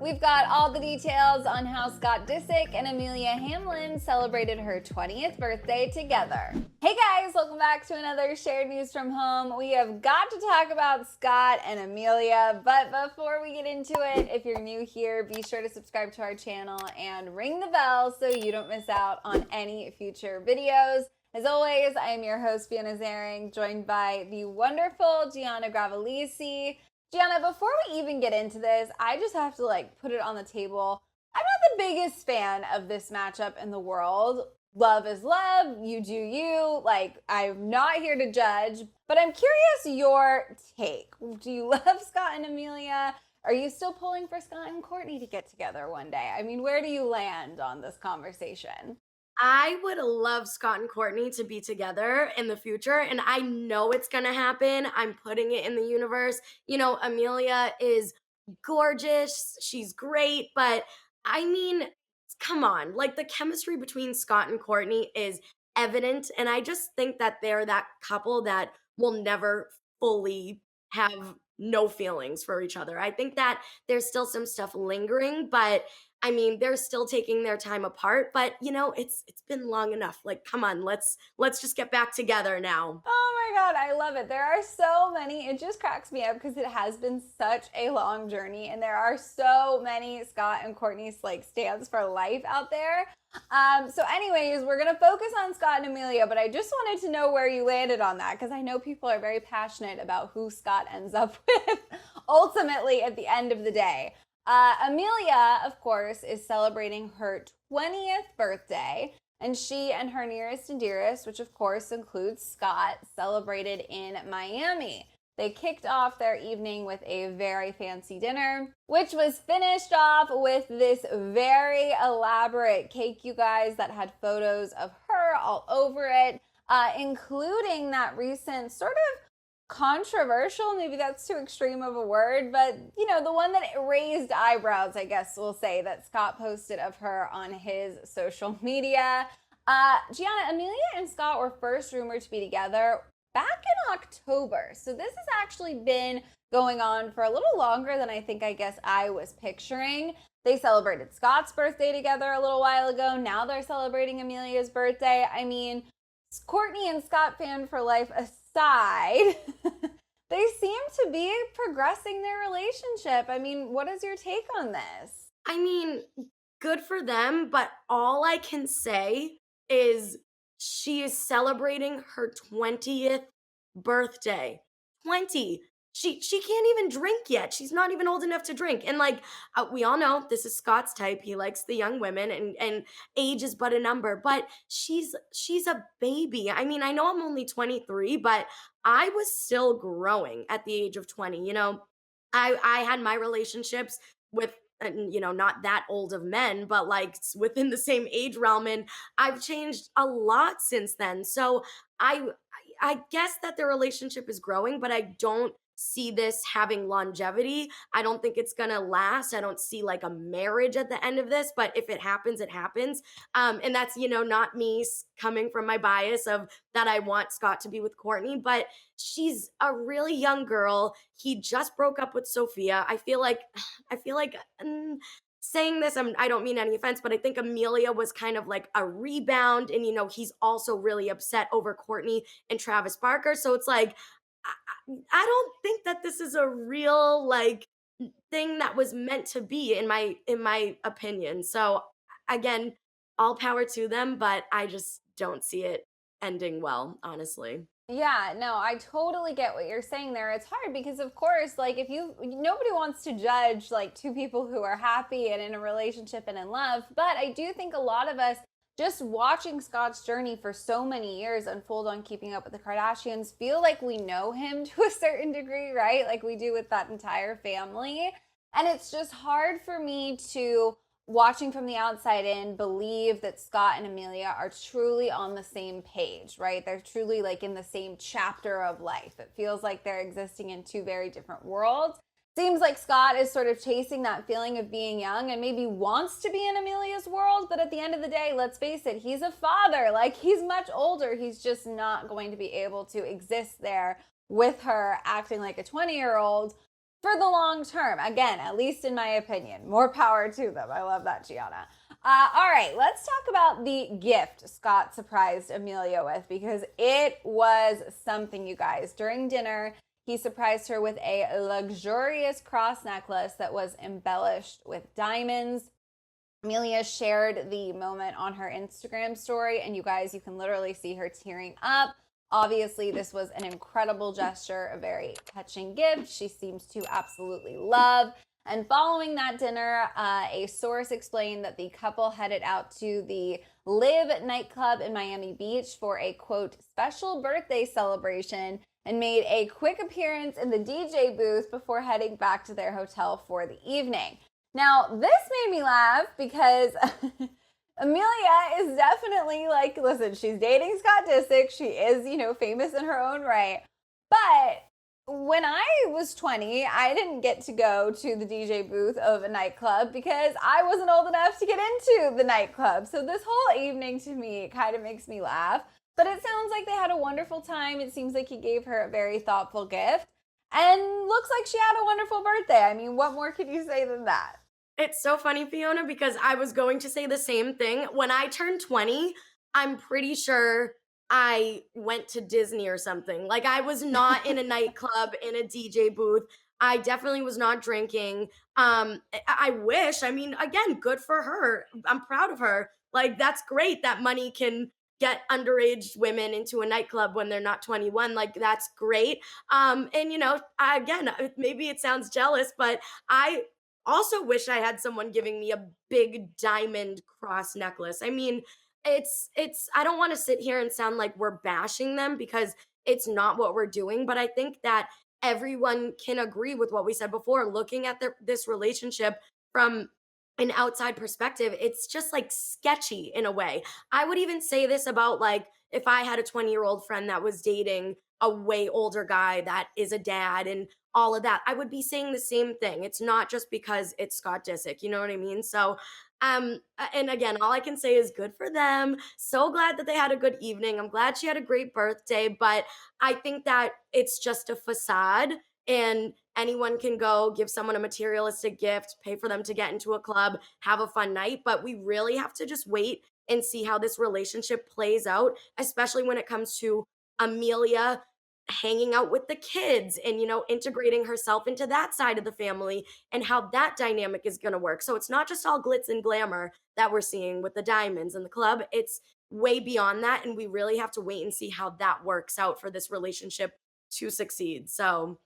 We've got all the details on how Scott Disick and Amelia Hamlin celebrated her 20th birthday together. Hey guys, welcome back to another Shared News from Home. We have got to talk about Scott and Amelia, but before we get into it, if you're new here, be sure to subscribe to our channel and ring the bell so you don't miss out on any future videos. As always, I am your host, Fiona Zaring, joined by the wonderful Gianna Gravalisi. Gianna, before we even get into this, I just have to put it on the table. I'm not the biggest fan of this matchup in the world. Love is love, you do you. I'm not here to judge, but I'm curious your take. Do you love Scott and Amelia? Are you still pulling for Scott and Kourtney to get together one day? I mean, where do you land on this conversation? I would love Scott and Kourtney to be together in the future, and I know it's gonna happen. I'm putting it in the universe. You know, Amelia is gorgeous, she's great, but I mean, come on, the chemistry between Scott and Kourtney is evident, and I just think that they're that couple that will never fully have no feelings for each other. I think that there's still some stuff lingering, but I mean, they're still taking their time apart, but it's been long enough. Come on, let's just get back together now. Oh my God, I love it. There are so many, it just cracks me up because it has been such a long journey and there are so many Scott and Kourtney's stands for life out there. So anyways, we're gonna focus on Scott and Amelia, but I just wanted to know where you landed on that because I know people are very passionate about who Scott ends up with ultimately at the end of the day. Amelia, of course, is celebrating her 20th birthday, and she and her nearest and dearest, which of course includes Scott, celebrated in Miami. They kicked off their evening with a very fancy dinner, which was finished off with this very elaborate cake, you guys, that had photos of her all over it, including that recent sort of controversial, maybe that's too extreme of a word, but the one that raised eyebrows, I guess we'll say, that Scott posted of her on his social media. Gianna, Amelia and Scott were first rumored to be together back in October, so this has actually been going on for a little longer than I guess I was picturing. They celebrated Scott's birthday together a little while ago. Now they're celebrating Amelia's birthday. I mean, Kourtney and Scott fan for life aside, they seem to be progressing their relationship. I mean, what is your take on this? I mean, good for them, but all I can say is she is celebrating her 20th birthday. 20. She can't even drink yet. She's not even old enough to drink. And we all know this is Scott's type. He likes the young women and age is but a number, but she's a baby. I mean, I know I'm only 23, but I was still growing at the age of 20. I had my relationships with not that old of men, but within the same age realm, and I've changed a lot since then. So I guess that their relationship is growing, but I don't see this having longevity. I don't think it's gonna last. I don't see a marriage at the end of this, but if it happens, it happens. And that's, not me coming from my bias of that I want Scott to be with Kourtney, but she's a really young girl. He just broke up with Sophia. Saying this, I don't mean any offense, but I think Amelia was kind of a rebound, and he's also really upset over Kourtney and Travis Barker. So it's I don't think that this is a real thing that was meant to be in my opinion. So again, all power to them, but I just don't see it ending well, honestly. Yeah, no, I totally get what you're saying there. It's hard because, of course, if nobody wants to judge two people who are happy and in a relationship and in love, but I do think a lot of us just watching Scott's journey for so many years unfold on Keeping Up with the Kardashians feel like we know him to a certain degree, right? Like we do with that entire family. And it's just hard for me to, watching from the outside in, believe that Scott and Amelia are truly on the same page, right? They're truly in the same chapter of life. It feels like they're existing in two very different worlds. Seems like Scott is sort of chasing that feeling of being young and maybe wants to be in Amelia's world, but at the end of the day, let's face it, he's a father. He's much older. He's just not going to be able to exist there with her acting like a 20-year-old for the long term. Again, at least in my opinion. More power to them. I love that, Gianna. All right, let's talk about the gift Scott surprised Amelia with, because it was something, you guys. During dinner, he surprised her with a luxurious cross necklace that was embellished with diamonds. Amelia shared the moment on her Instagram story, and you guys, you can literally see her tearing up. Obviously, this was an incredible gesture, a very touching gift she seems to absolutely love. And following that dinner, a source explained that the couple headed out to the Live nightclub in Miami Beach for a, quote, special birthday celebration, and made a quick appearance in the DJ booth before heading back to their hotel for the evening. Now, this made me laugh because Amelia is definitely like, listen, she's dating Scott Disick. She is, famous in her own right. But when I was 20, I didn't get to go to the DJ booth of a nightclub because I wasn't old enough to get into the nightclub. So this whole evening to me kind of makes me laugh. But it sounds like they had a wonderful time. It seems like he gave her a very thoughtful gift. And looks like she had a wonderful birthday. I mean, what more could you say than that? It's so funny, Fiona, because I was going to say the same thing. When I turned 20, I'm pretty sure I went to Disney or something. Like, I was not in a nightclub, in a DJ booth. I definitely was not drinking. I wish, I mean, again, good for her. I'm proud of her. Like, that's great that money can get underage women into a nightclub when they're not 21. Like, that's great. And again, maybe it sounds jealous, but I also wish I had someone giving me a big diamond cross necklace. I mean, it's I don't want to sit here and sound like we're bashing them, because it's not what we're doing, but I think that everyone can agree with what we said before. Looking at this relationship from an outside perspective, it's just like sketchy in a way. I would even say this about, like, if I had a 20-year-old friend that was dating a way older guy that is a dad and all of that, I would be saying the same thing. It's not just because it's Scott Disick, you know what I mean? So, and again, all I can say is good for them. So glad that they had a good evening. I'm glad she had a great birthday, but I think that it's just a facade, and anyone can go give someone a materialistic gift, pay for them to get into a club, have a fun night, but we really have to just wait and see how this relationship plays out, especially when it comes to Amelia hanging out with the kids and integrating herself into that side of the family, and how that dynamic is going to work. So it's not just all glitz and glamour that we're seeing with the diamonds and the club. It's way beyond that, and we really have to wait and see how that works out for this relationship to succeed. So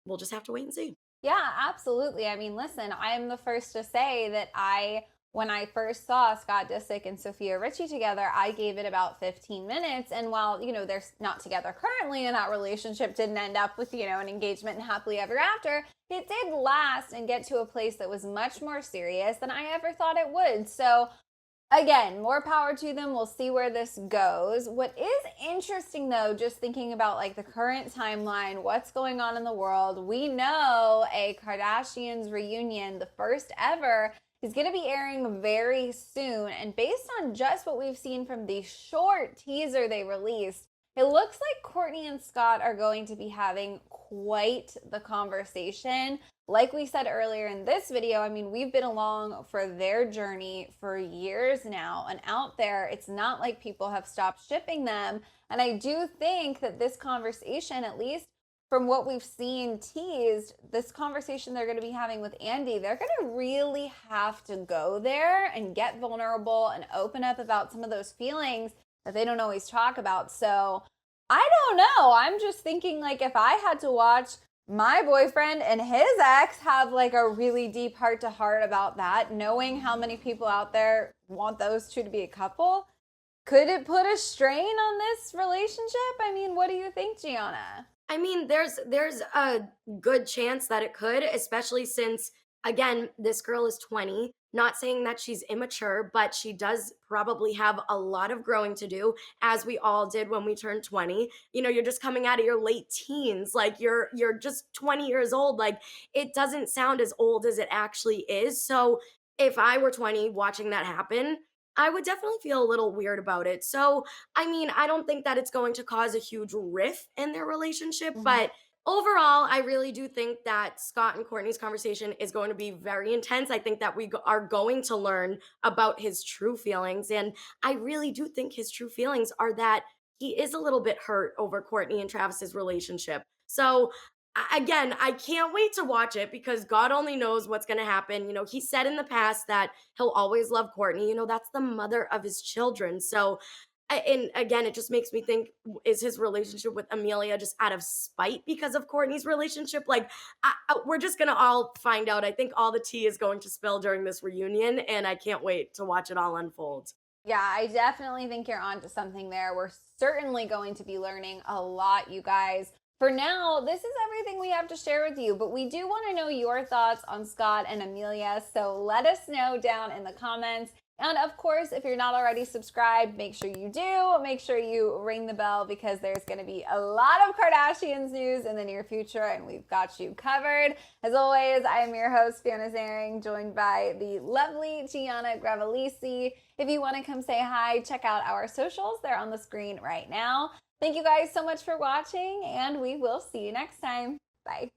we'll just have to wait and see. Yeah, absolutely. I mean, listen, I am the first to say that when I first saw Scott Disick and Sofia Richie together, I gave it about 15 minutes. And while, they're not together currently and that relationship didn't end up with, an engagement and happily ever after, it did last and get to a place that was much more serious than I ever thought it would. So again, more power to them. We'll see where this goes. What is interesting, though, just thinking about like the current timeline, what's going on in the world, we know a Kardashians reunion, the first ever, is going to be airing very soon. And based on just what we've seen from the short teaser they released, it looks like Kourtney and Scott are going to be having quite the conversation. Like we said earlier in this video, I mean, we've been along for their journey for years now, and out there, it's not like people have stopped shipping them. And I do think that this conversation, at least from what we've seen teased, this conversation they're going to be having with Andy, they're going to really have to go there and get vulnerable and open up about some of those feelings that they don't always talk about. So I don't know. I'm just thinking, like, if I had to watch my boyfriend and his ex have like a really deep heart to heart about that, knowing how many people out there want those two to be a couple, could it put a strain on this relationship? I mean, what do you think, Gianna? I mean, there's a good chance that it could, especially since, again, this girl is 20. Not saying that she's immature, but she does probably have a lot of growing to do, as we all did when we turned 20. You're just coming out of your late teens. Like, you're just 20 years old. Like, it doesn't sound as old as it actually is. So if I were 20 watching that happen, I would definitely feel a little weird about it. So, I mean, I don't think that it's going to cause a huge rift in their relationship, but overall, I really do think that Scott and Courtney's conversation is going to be very intense. I think that are going to learn about his true feelings. And I really do think his true feelings are that he is a little bit hurt over Courtney and Travis's relationship. So, again, I can't wait to watch it because God only knows what's going to happen. You know, he said in the past that he'll always love Courtney. You know, that's the mother of his children. So, and again, it just makes me think, is his relationship with Amelia just out of spite because of Courtney's relationship? Like, we're just going to all find out. I think all the tea is going to spill during this reunion, and I can't wait to watch it all unfold. Yeah, I definitely think you're onto something there. We're certainly going to be learning a lot, you guys. For now, this is everything we have to share with you, but we do want to know your thoughts on Scott and Amelia, so let us know down in the comments. And of course, if you're not already subscribed, make sure you do. Make sure you ring the bell because there's going to be a lot of Kardashians news in the near future, and we've got you covered. As always, I am your host, Fiona Zaring, joined by the lovely Gianna Gravelisi. If you want to come say hi, check out our socials. They're on the screen right now. Thank you guys so much for watching, and we will see you next time. Bye.